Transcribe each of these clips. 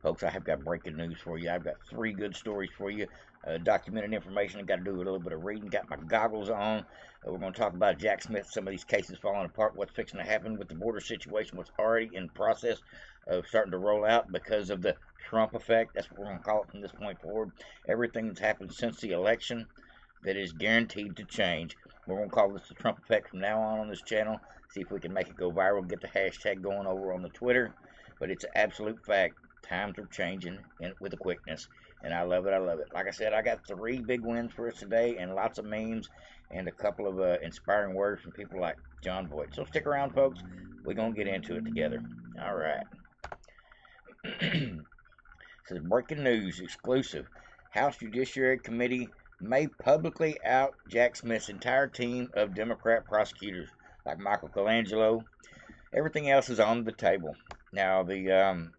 Folks, I have got breaking news for you. I've got three good stories for you. Documented information. I got to do a little bit of reading. Got my goggles on. We're going to talk about Jack Smith, some of these cases falling apart, what's fixing to happen with the border situation, what's already in process of starting to roll out because of the Trump effect. That's what we're going to call it from this point forward. Everything that's happened since the election that is guaranteed to change. We're going to call this the Trump effect from now on this channel. See if we can make it go viral, get the hashtag going over on the Twitter. But it's an absolute fact. Times are changing with a quickness, and I love it. I love it. Like I said, I got three big wins for us today, and lots of memes, and a couple of inspiring words from people like John Voight. So stick around, folks. We're gonna get into it together. All right. This is breaking news, exclusive. House Judiciary Committee may publicly out Jack Smith's entire team of Democrat prosecutors, like Michael Colangelo. Everything else is on the table. Now, the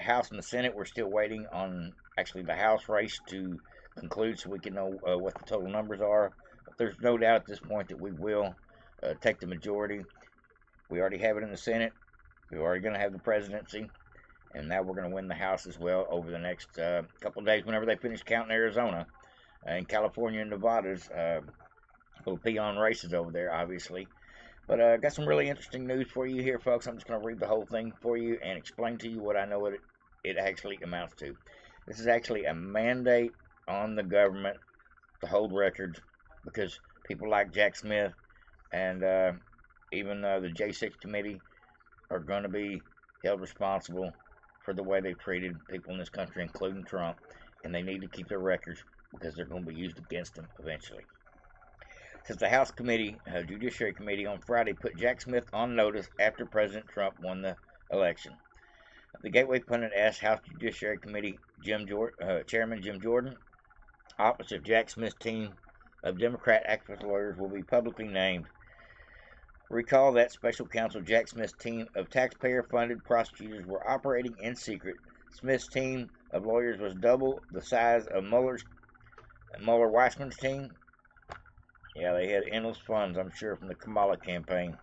House and the Senate, we're still waiting on actually the House race to conclude so we can know what the total numbers are. But there's no doubt at this point that we will take the majority. We already have it in the Senate. We're already going to have the presidency. And now we're going to win the House as well over the next couple of days whenever they finish counting Arizona. And California and Nevada's little peon races over there, obviously. But I got some really interesting news for you here, folks. I'm just going to read the whole thing for you and explain to you what I know it actually amounts to. This is actually a mandate on the government to hold records because people like Jack Smith and even the J6 committee are going to be held responsible for the way they've treated people in this country, including Trump, and they need to keep their records because they're going to be used against them eventually. Since the House Judiciary Committee on Friday put Jack Smith on notice after President Trump won the election. The Gateway pundit asked House Judiciary Committee Chairman Jim Jordan, office of Jack Smith's team of Democrat activist lawyers will be publicly named. Recall that special counsel Jack Smith's team of taxpayer-funded prosecutors were operating in secret. Smith's team of lawyers was double the size of Mueller-Weissman's team. Yeah, they had endless funds, I'm sure, from the Kamala campaign.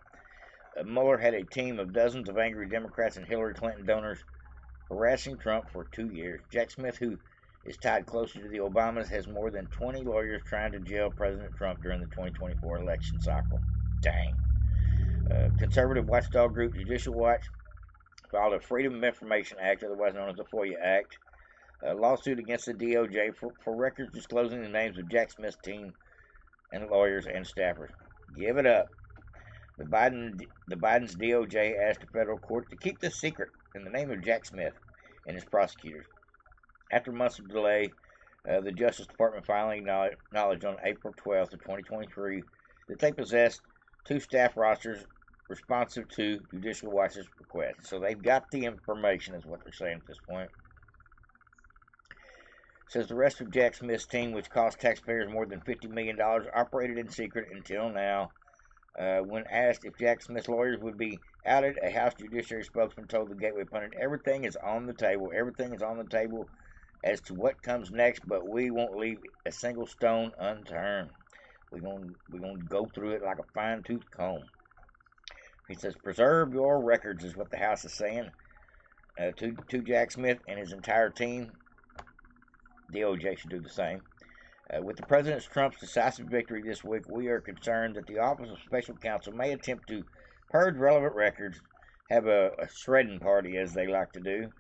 Mueller had a team of dozens of angry Democrats and Hillary Clinton donors harassing Trump for 2 years. Jack Smith, who is tied closely to the Obamas, has more than 20 lawyers trying to jail President Trump during the 2024 election cycle. Dang. Conservative watchdog group Judicial Watch filed a Freedom of Information Act, otherwise known as the FOIA Act, a lawsuit against the DOJ for records disclosing the names of Jack Smith's team and lawyers and staffers. Give it up. The Biden's DOJ asked the federal court to keep this secret in the name of Jack Smith and his prosecutors. After months of delay, the Justice Department finally acknowledged on April 12th of 2023 that they possessed two staff rosters responsive to Judicial Watch's request. So they've got the information, is what they're saying at this point. Says the rest of Jack Smith's team, which cost taxpayers more than $50 million, operated in secret until now. When asked if Jack Smith's lawyers would be outed, a House Judiciary spokesman told the Gateway pundit, everything is on the table. Everything is on the table as to what comes next, but we won't leave a single stone unturned. We're gonna go through it like a fine-tooth comb. He says, preserve your records is what the House is saying to Jack Smith and his entire team. DOJ should do the same. With the President Trump's decisive victory this week, we are concerned that the Office of Special Counsel may attempt to purge relevant records, have a shredding party, as they like to do.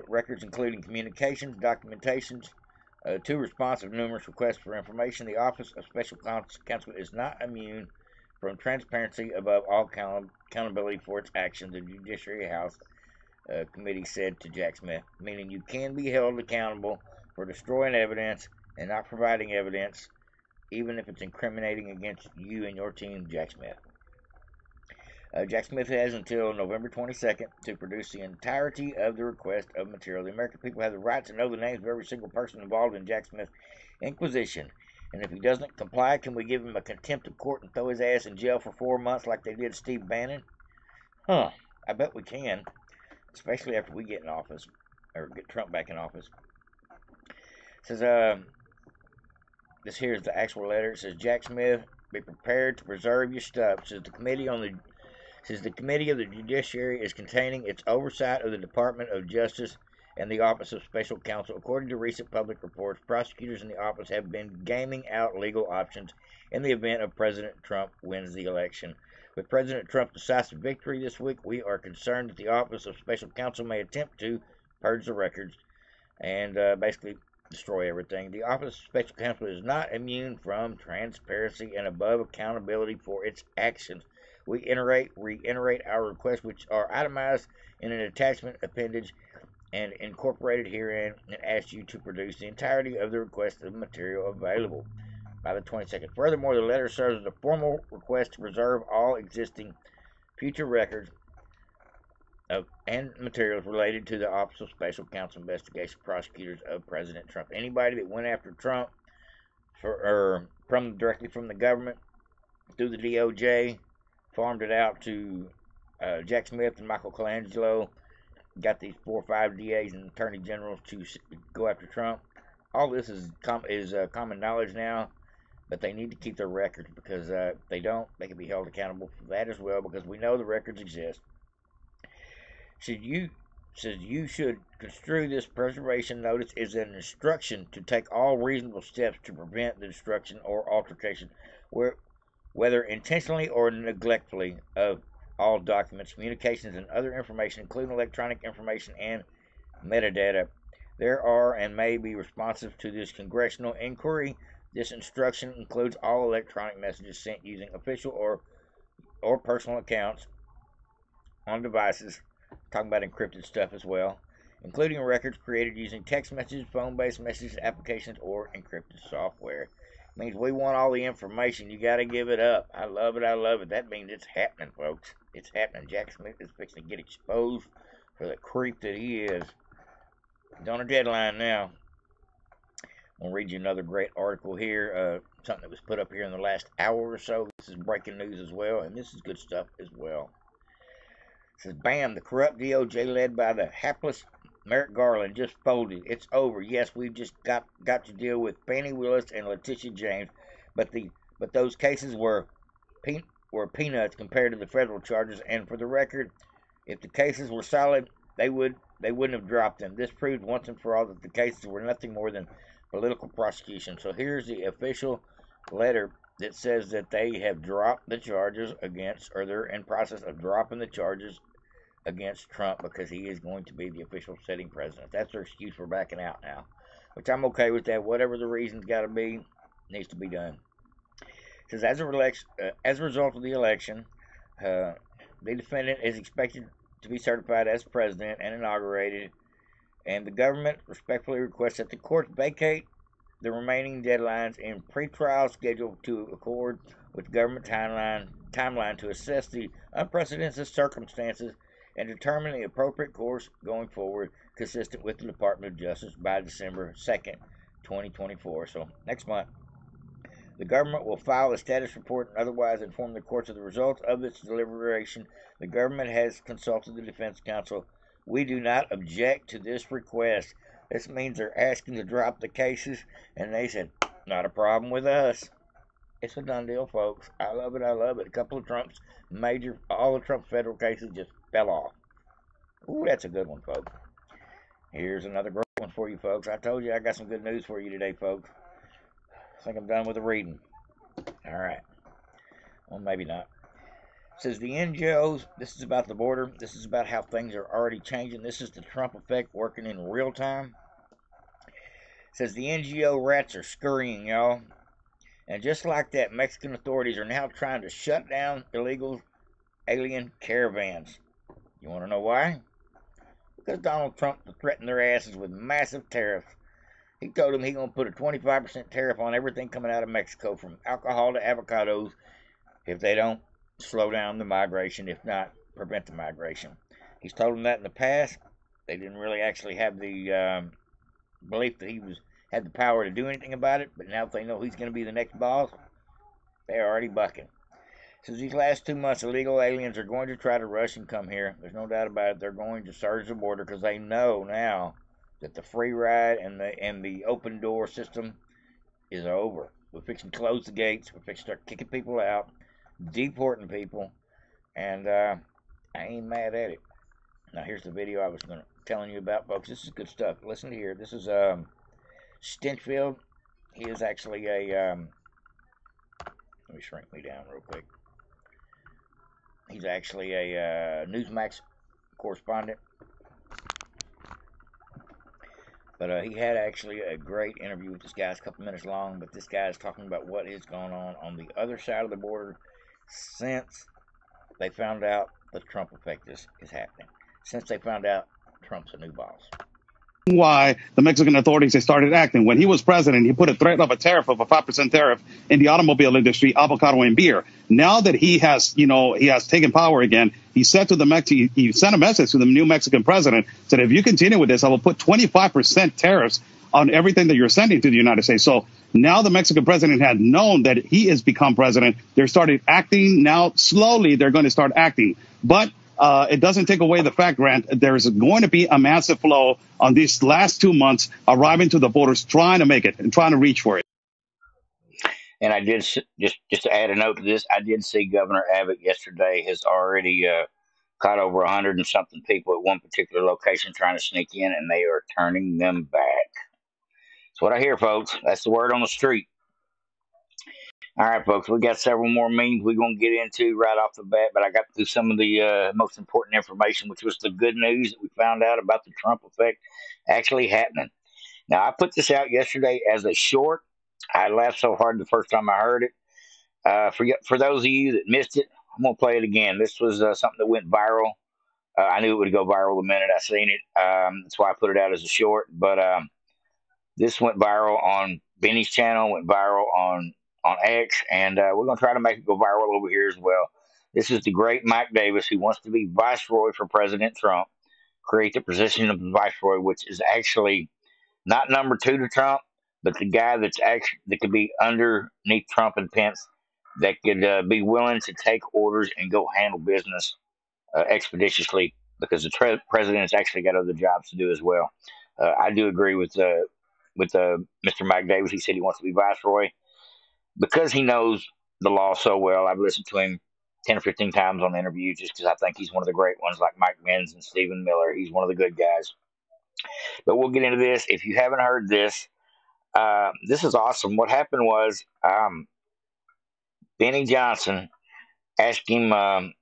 Records including communications, documentations, to response of numerous requests for information. The Office of Special Counsel is not immune from transparency above all accountability for its actions, the Judiciary House Committee said to Jack Smith, meaning you can be held accountable for destroying evidence and not providing evidence, even if it's incriminating against you and your team, Jack Smith. Jack Smith has until November 22nd to produce the entirety of the request of material. The American people have the right to know the names of every single person involved in Jack Smith's inquisition. And if he doesn't comply, can we give him a contempt of court and throw his ass in jail for 4 months like they did Steve Bannon? I bet we can, especially after we get in office, or get Trump back in office. It says, this here is the actual letter. It says, Jack Smith, be prepared to preserve your stuff. Says the committee of the Judiciary is containing its oversight of the Department of Justice and the Office of Special Counsel. According to recent public reports, prosecutors in the office have been gaming out legal options in the event of President Trump wins the election. With President Trump's decisive victory this week, we are concerned that the Office of Special Counsel may attempt to purge the records and basically destroy everything. The Office of Special Counsel is not immune from transparency and above accountability for its actions. We reiterate our requests, which are itemized in an attachment appendage and incorporated herein, and ask you to produce the entirety of the requested material available by the 22nd. Furthermore, the letter serves as a formal request to preserve all existing future records and materials related to the Office of Special Counsel investigation prosecutors of President Trump. Anybody that went after Trump directly from the government through the DOJ, farmed it out to Jack Smith and Michael Colangelo, got these 4 or 5 DAs and attorney generals to go after Trump. All this is common knowledge now, but they need to keep their records, because if they don't, they can be held accountable for that as well, because we know the records exist. You should construe this preservation notice as an instruction to take all reasonable steps to prevent the destruction or altercation, whether intentionally or neglectfully, of all documents, communications, and other information, including electronic information and metadata. There are and may be responsive to this congressional inquiry. This instruction includes all electronic messages sent using official or personal accounts on devices, talking about encrypted stuff as well, including records created using text messages, phone-based message applications, or encrypted software. It means we want all the information. You got to give it up. I love it. I love it. That means it's happening, folks. It's happening. Jack Smith is fixing to get exposed for the creep that he is. He's on a deadline now. I'll read you another great article here, something that was put up here in the last hour or so. This is breaking news as well, and this is good stuff as well. It says, bam, the corrupt DOJ led by the hapless Merrick Garland just folded. It's over. Yes, we've just got to deal with Fani Willis and Letitia James, but those cases were peanuts compared to the federal charges. And for the record, if the cases were solid, they wouldn't have dropped them. This proved once and for all that the cases were nothing more than political prosecution. So here's the official letter that says that they have dropped the charges against, or they're in process of dropping the charges against Trump, because he is going to be the official sitting president. That's their excuse for backing out now, which I'm okay with that. Whatever the reason's got to be, needs to be done. It says, as a result of the election, the defendant is expected to be certified as president and inaugurated, and the government respectfully requests that the courts vacate the remaining deadlines in pretrial schedule to accord with government timeline to assess the unprecedented circumstances and determine the appropriate course going forward, consistent with the Department of Justice, by December 2nd, 2024. So next month, the government will file a status report and otherwise inform the courts of the results of its deliberation. The government has consulted the defense counsel. We do not object to this request. This means they're asking to drop the cases, and they said, not a problem with us. It's a done deal, folks. I love it. I love it. A couple of all of Trump's federal cases just fell off. Ooh, that's a good one, folks. Here's another great one for you, folks. I told you I got some good news for you today, folks. I think I'm done with the reading. All right. Well, maybe not. It says the NGOs, this is about the border. This is about how things are already changing. This is the Trump effect working in real time. It says the NGO rats are scurrying, y'all. And just like that, Mexican authorities are now trying to shut down illegal alien caravans. You want to know why? Because Donald Trump threatened their asses with massive tariffs. He told them he's going to put a 25% tariff on everything coming out of Mexico, from alcohol to avocados, if they don't slow down the migration, if not prevent the migration. He's told them that in the past. They didn't really actually have the belief that he had the power to do anything about it, but now that they know he's going to be the next boss, they're already bucking. So these last 2 months, illegal aliens are going to try to rush and come here. There's no doubt about it. They're going to surge the border, because they know now that the free ride and the open door system is over. We're fixing to close the gates. We're fixing to start kicking people out, deporting people, and I ain't mad at it. Now here's the video I was going to telling you about, folks. This is good stuff. Listen to here. This is Stinchfield. He is actually a let me shrink me down real quick. He's actually a Newsmax correspondent. But he had actually a great interview with this guy. It's a couple minutes long, but this guy is talking about what is going on the other side of the border since they found out the Trump effect is happening. Since they found out Trump's a new boss. Why the Mexican authorities have started acting. When he was president, he put a threat of a tariff of a 5% tariff in the automobile industry, avocado and beer. Now that he has, he has taken power again, he said to he sent a message to the new Mexican president, said, if you continue with this, I will put 25% tariffs on everything that you're sending to the United States. So now the Mexican president had known that he has become president. They started acting. Now slowly they're going to start acting. But it doesn't take away the fact, Grant, there's going to be a massive flow on these last 2 months arriving to the borders, trying to make it and trying to reach for it. And I did, just to add a note to this, I did see Governor Abbott yesterday has already caught over 100 and something people at one particular location trying to sneak in, and they are turning them back. That's what I hear, folks. That's the word on the street. All right, folks, we got several more memes we're going to get into right off the bat, but I got to do some of the most important information, which was the good news that we found out about the Trump effect actually happening. Now, I put this out yesterday as a short. I laughed so hard the first time I heard it. For those of you that missed it, I'm going to play it again. This was something that went viral. I knew it would go viral the minute I seen it. That's why I put it out as a short. But this went viral on Benny's channel, went viral on X, and we're going to try to make it go viral over here as well. This is the great Mike Davis, who wants to be viceroy for President Trump, create the position of the viceroy, which is actually not number 2 to Trump, but the guy that could be underneath Trump and Pence, that could be willing to take orders and go handle business expeditiously, because the president has actually got other jobs to do as well. I do agree with Mr. Mike Davis. He said he wants to be viceroy because he knows the law so well. I've listened to him 10 or 15 times on interviews just because I think he's one of the great ones, like Mike Menz and Stephen Miller. He's one of the good guys. But we'll get into this. If you haven't heard this, this is awesome. What happened was Benny Johnson asked him a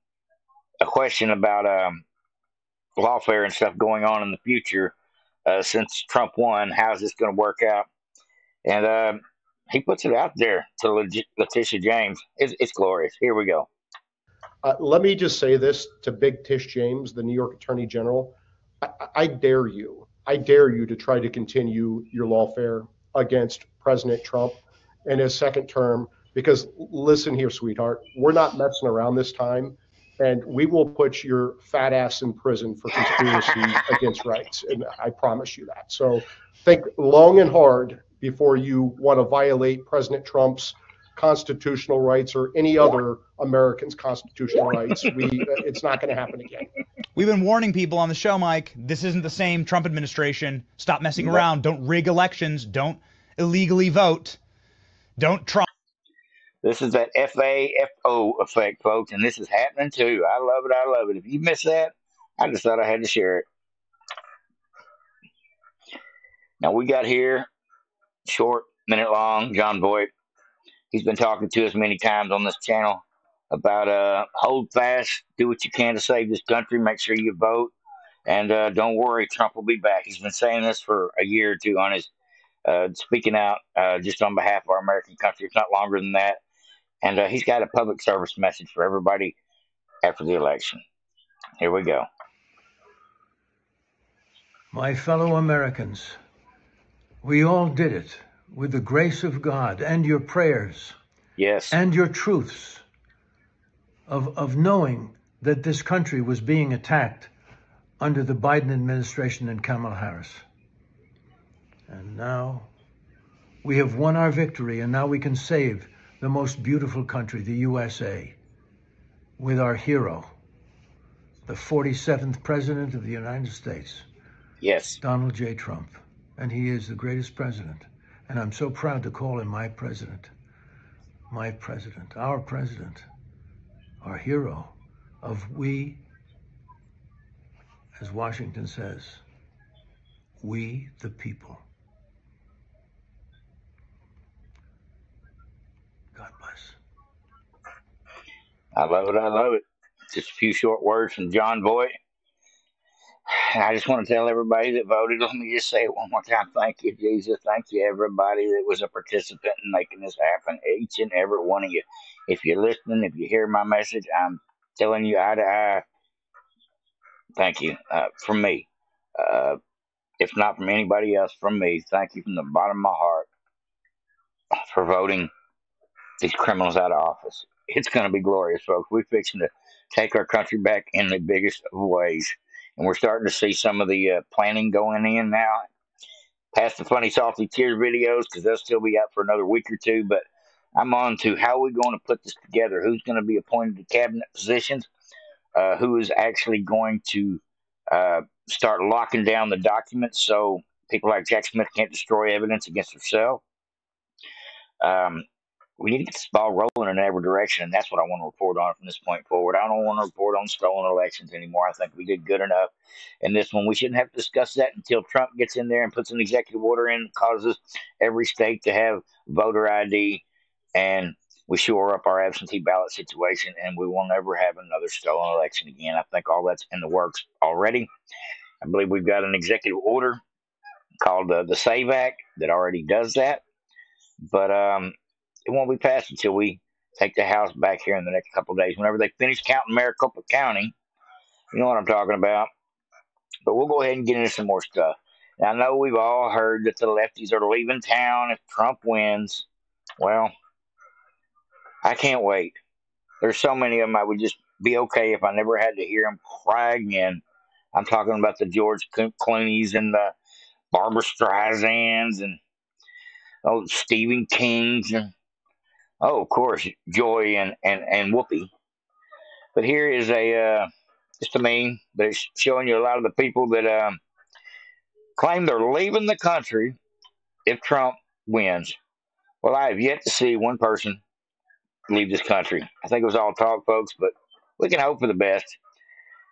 question about lawfare and stuff going on in the future since Trump won. How's this going to work out? And he puts it out there to Letitia James. It's glorious. Here we go. Let me just say this to Big Tish James, the New York Attorney General. I dare you. I dare you to try to continue your lawfare against President Trump in his second term, because listen here, sweetheart, we're not messing around this time, and we will put your fat ass in prison for conspiracy against rights. And I promise you that. So think long and hard before you want to violate President Trump's constitutional rights or any other American's constitutional rights. It's not going to happen again. We've been warning people on the show, Mike. This isn't the same Trump administration. Stop messing around. Don't rig elections. Don't illegally vote. Don't try. This is that FAFO effect, folks, and this is happening too. I love it. I love it. If you missed that, I just thought I had to share it. Now we got here, short, minute long, John Voight. He's been talking to us many times on this channel about hold fast, do what you can to save this country, make sure you vote, and don't worry, Trump will be back. He's been saying this for a year or two on his speaking out just on behalf of our American country. It's not longer than that. And he's got a public service message for everybody after the election. Here we go. My fellow Americans, we all did it with the grace of God and your prayers. Yes. And your truths of knowing that this country was being attacked under the Biden administration and Kamala Harris. And now we have won our victory, and now we can save the most beautiful country, the USA, with our hero, the 47th President of the United States. Yes. Donald J. Trump. And he is the greatest president. And I'm so proud to call him my president. My president, our hero of we, as Washington says, We, the people. God bless. I love it. I love it. Just a few short words from John Voight. I just want to tell everybody that voted. Let me just say it one more time. Thank you, Jesus. Thank you, everybody that was a participant in making this happen. Each and every one of you. If you're listening, if you hear my message, I'm telling you eye to eye. Thank you from me. Uh, if not from anybody else, from me. Thank you from the bottom of my heart for voting these criminals out of office. It's going to be glorious, folks. We're fixing to take our country back in the biggest of ways. And we're starting to see some of the planning going in now. Past the funny, salty tears videos, because they'll still be out for another week or two. But I'm on to how we're going to put this together. Who's going to be appointed to cabinet positions? Who is actually going to start locking down the documents so people like Jack Smith can't destroy evidence against herself? Um, we need to get this ball rolling in every direction, and that's what I want to report on from this point forward. I don't want to report on stolen elections anymore. I think we did good enough. And this one, we shouldn't have to discuss that until Trump gets in there and puts an executive order in, causes every state to have voter ID, and we shore up our absentee ballot situation, and we will never have another stolen election again. I think all that's in the works already. I believe we've got an executive order called the SAVE Act that already does that. But it won't be passed until we take the House back here in the next couple of days. Whenever they finish counting Maricopa County, you know what I'm talking about. But we'll go ahead and get into some more stuff. Now, I know we've all heard that the lefties are leaving town if Trump wins. Well, I can't wait. There's so many of them I would just be okay if I never had to hear them cry again. I'm talking about the George Clooney's and the Barbara Streisands and Stephen King's and of course, Joy and Whoopi. But here is just a meme, but it's showing you a lot of the people that claim they're leaving the country if Trump wins. Well, I have yet to see one person leave this country. I think it was all talk, folks, but we can hope for the best.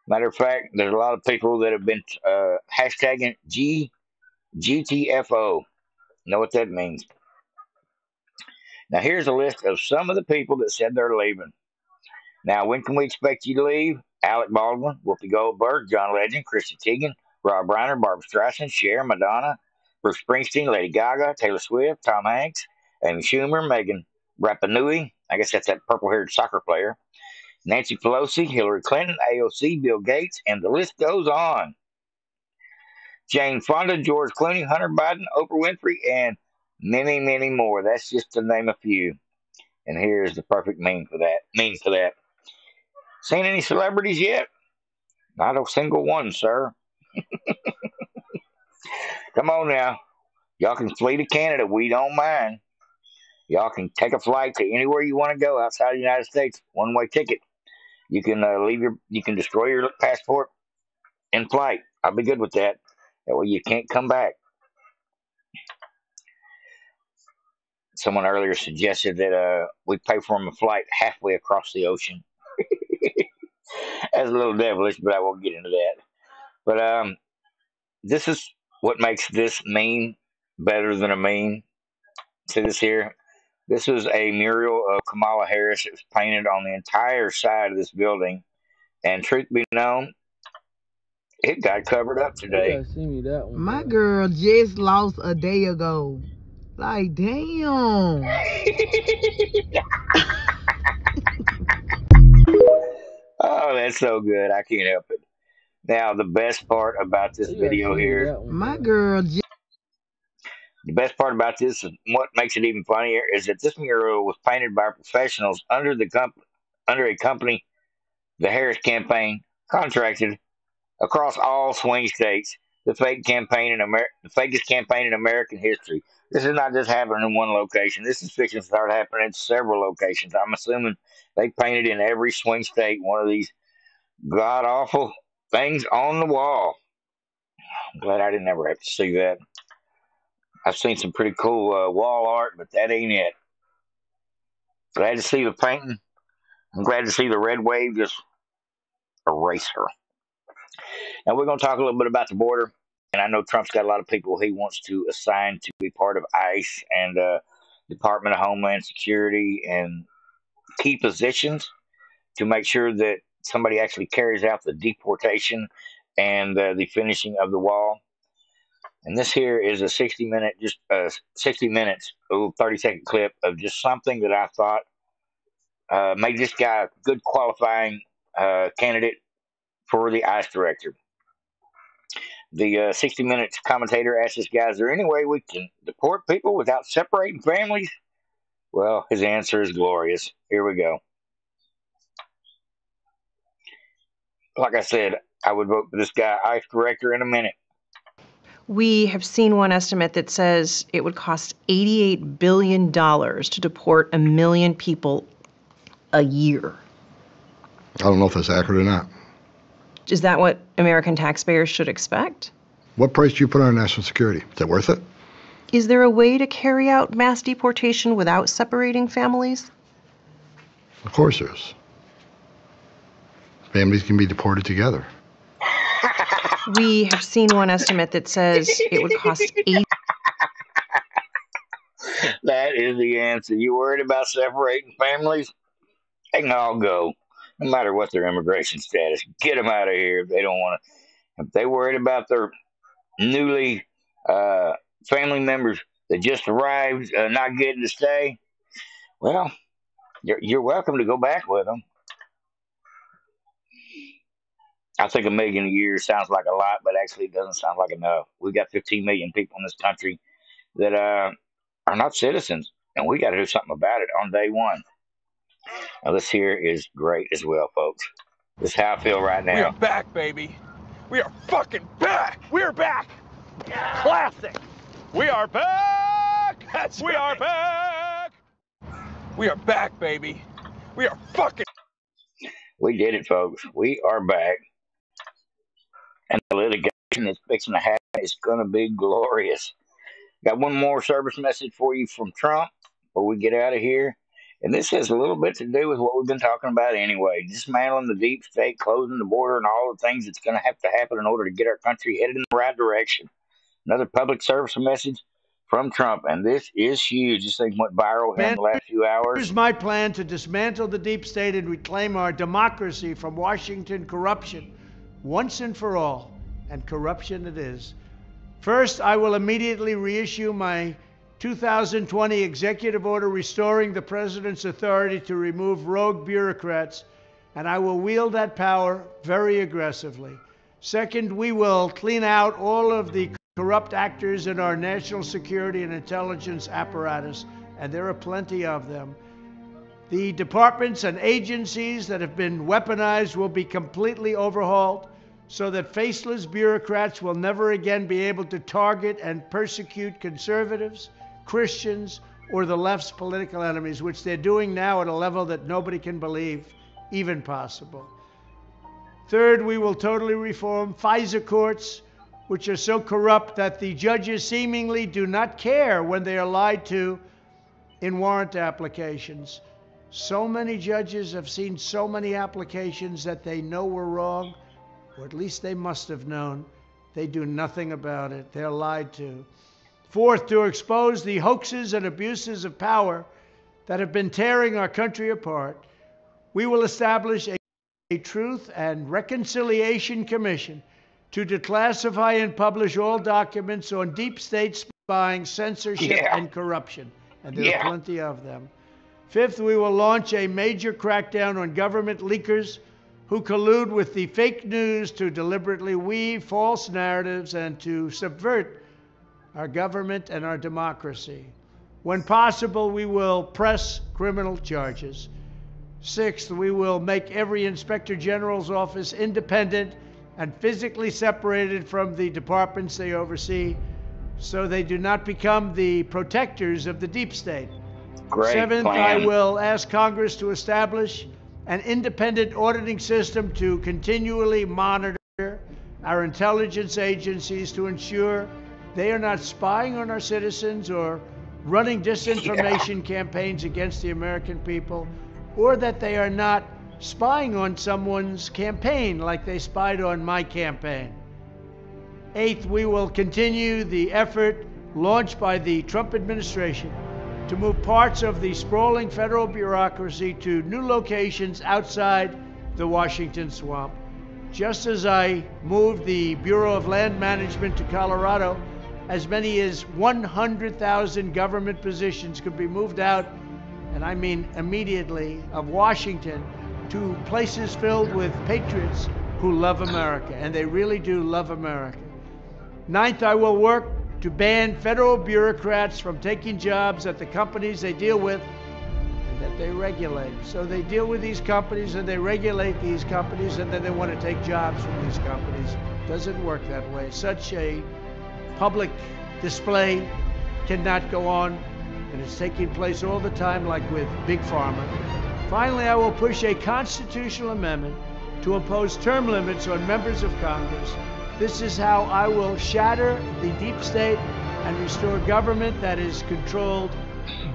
Matter of fact, there's a lot of people that have been hashtagging GTFO. Know what that means? Now, here's a list of some of the people that said they're leaving. Now, when can we expect you to leave? Alec Baldwin, Whoopi Goldberg, John Legend, Chrissy Teigen, Rob Reiner, Barbara Streisand, Cher, Madonna, Bruce Springsteen, Lady Gaga, Taylor Swift, Tom Hanks, Amy Schumer, Megan Rapinoe, I guess that's that purple-haired soccer player, Nancy Pelosi, Hillary Clinton, AOC, Bill Gates, and the list goes on. Jane Fonda, George Clooney, Hunter Biden, Oprah Winfrey, and many, many more. That's just to name a few. And here's the perfect meme for that. Seen any celebrities yet? Not a single one, sir. Come on now. Y'all can flee to Canada. We don't mind. Y'all can take a flight to anywhere you want to go outside the United States. One-way ticket. You can you can destroy your passport in flight. I'll be good with that. That way you can't come back. Someone earlier suggested that we pay for them a flight halfway across the ocean. That's a little devilish, but I won't get into that. But this is what makes this meme better than a meme. See this here? This is a mural of Kamala Harris. It was painted on the entire side of this building. And truth be known, it got covered up today. My girl just lost a day ago. Like, damn. Oh, that's so good. I can't help it. Now, the best part about this video here, My girl just. the best part about this, and what makes it even funnier, is that this mural was painted by professionals under a company the Harris campaign contracted across all swing states. The fakest campaign in American history. This is not just happening in one location. This is fixing to start happening in several locations. I'm assuming they painted in every swing state one of these god awful things on the wall. I'm glad I didn't ever have to see that. I've seen some pretty cool wall art, but that ain't it. Glad to see the painting. I'm glad to see the red wave just erase her. Now we're going to talk a little bit about the border. And I know Trump's got a lot of people he wants to assign to be part of ICE and Department of Homeland Security and key positions to make sure that somebody actually carries out the deportation and the finishing of the wall. And this here is a 60-minute, just 60 minutes, a little 30-second clip of just something that I thought made this guy a good qualifying candidate for the ICE director. The 60 Minutes commentator asked this guy, is there any way we can deport people without separating families? Well, his answer is glorious. Here we go. Like I said, I would vote for this guy, ICE director, in a minute. We have seen one estimate that says it would cost $88 billion to deport 1 million people a year. I don't know if that's accurate or not. Is that what American taxpayers should expect? What price do you put on national security? Is that worth it? Is there a way to carry out mass deportation without separating families? Of course there is. Families can be deported together. We have seen one estimate that says it would cost $80. That is the answer. You worried about separating families? They can all go, no matter what their immigration status. Get them out of here if they don't want to. If they worried about their newly family members that just arrived not getting to stay, well, you're welcome to go back with them. I think $1 million a year sounds like a lot, but actually it doesn't sound like enough. We got 15 million people in this country that are not citizens, and we got to do something about it on day one. Now, this here is great as well, folks. This is how I feel right now. We are back, baby. We are fucking back. We're back. Yeah. Classic. We are back. That's we right. Are back. We are back, baby. We are fucking. We did it, folks. We are back. And the litigation that's fixing to happen is going to be glorious. Got one more service message for you from Trump before we get out of here. And this has a little bit to do with what we've been talking about anyway. Dismantling the deep state, closing the border, and all the things that's going to have to happen in order to get our country headed in the right direction. Another public service message from Trump. And this is huge. This thing went viral in the last few hours. Here's my plan to dismantle the deep state and reclaim our democracy from Washington corruption once and for all. And corruption it is. First, I will immediately reissue my 2020 executive order restoring the president's authority to remove rogue bureaucrats, and I will wield that power very aggressively. Second, we will clean out all of the corrupt actors in our national security and intelligence apparatus, and there are plenty of them. The departments and agencies that have been weaponized will be completely overhauled so that faceless bureaucrats will never again be able to target and persecute conservatives, Christians, or the left's political enemies, which they're doing now at a level that nobody can believe even possible. Third, we will totally reform FISA courts, which are so corrupt that the judges seemingly do not care when they are lied to in warrant applications. So many judges have seen so many applications that they know were wrong, or at least they must have known. They do nothing about it. They're lied to. Fourth, to expose the hoaxes and abuses of power that have been tearing our country apart, we will establish a Truth and Reconciliation Commission to declassify and publish all documents on deep state spying, censorship, and corruption. And there are plenty of them. Fifth, we will launch a major crackdown on government leakers who collude with the fake news to deliberately weave false narratives and to subvert our government and our democracy. When possible, we will press criminal charges. Sixth, we will make every Inspector General's office independent and physically separated from the departments they oversee so they do not become the protectors of the deep state. Great Seventh, plan. I will ask Congress to establish an independent auditing system to continually monitor our intelligence agencies to ensure they are not spying on our citizens or running disinformation campaigns against the American people, or that they are not spying on someone's campaign like they spied on my campaign. Eighth, we will continue the effort launched by the Trump administration to move parts of the sprawling federal bureaucracy to new locations outside the Washington swamp. Just as I moved the Bureau of Land Management to Colorado, as many as 100,000 government positions could be moved out, and I mean immediately, of Washington to places filled with patriots who love America, and they really do love America. Ninth, I will work to ban federal bureaucrats from taking jobs at the companies they deal with and that they regulate. So they deal with these companies and they regulate these companies, and then they want to take jobs from these companies. Doesn't work that way. Such a public display cannot go on, and it's taking place all the time, like with Big Pharma. Finally, I will push a constitutional amendment to impose term limits on members of Congress. This is how I will shatter the deep state and restore government that is controlled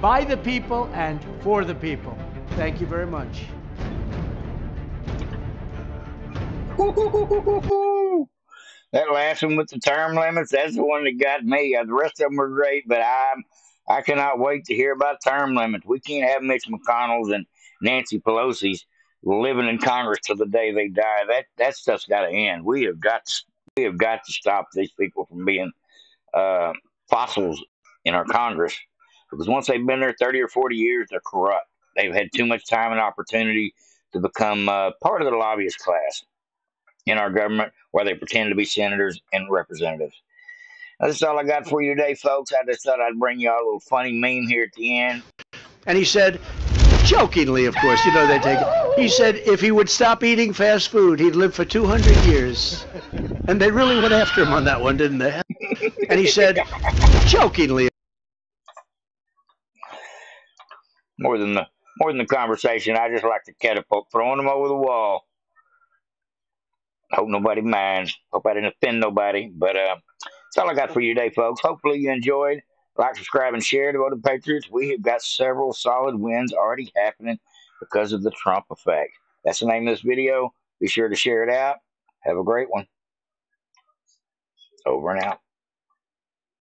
by the people and for the people. Thank you very much. That last one with the term limits, that's the one that got me. The rest of them were great, but I cannot wait to hear about term limits. We can't have Mitch McConnell's and Nancy Pelosi's living in Congress till the day they die. That stuff's got to end. We have got to stop these people from being fossils in our Congress, because once they've been there 30 or 40 years, they're corrupt. They've had too much time and opportunity to become part of the lobbyist class in our government, where they pretend to be senators and representatives. That's all I got for you today, folks. I just thought I'd bring you all a little funny meme here at the end. And he said, jokingly, of course, you know they take it. He said if he would stop eating fast food, he'd live for 200 years. And they really went after him on that one, didn't they? And he said, jokingly. More than the conversation, I just like the catapult, throwing them over the wall. Hope nobody minds. Hope I didn't offend nobody. But that's all I got for you today, folks. Hopefully you enjoyed. Like, subscribe, and share to go to the Patriots. We have got several solid wins already happening because of the Trump effect. That's the name of this video. Be sure to share it out. Have a great one. Over and out.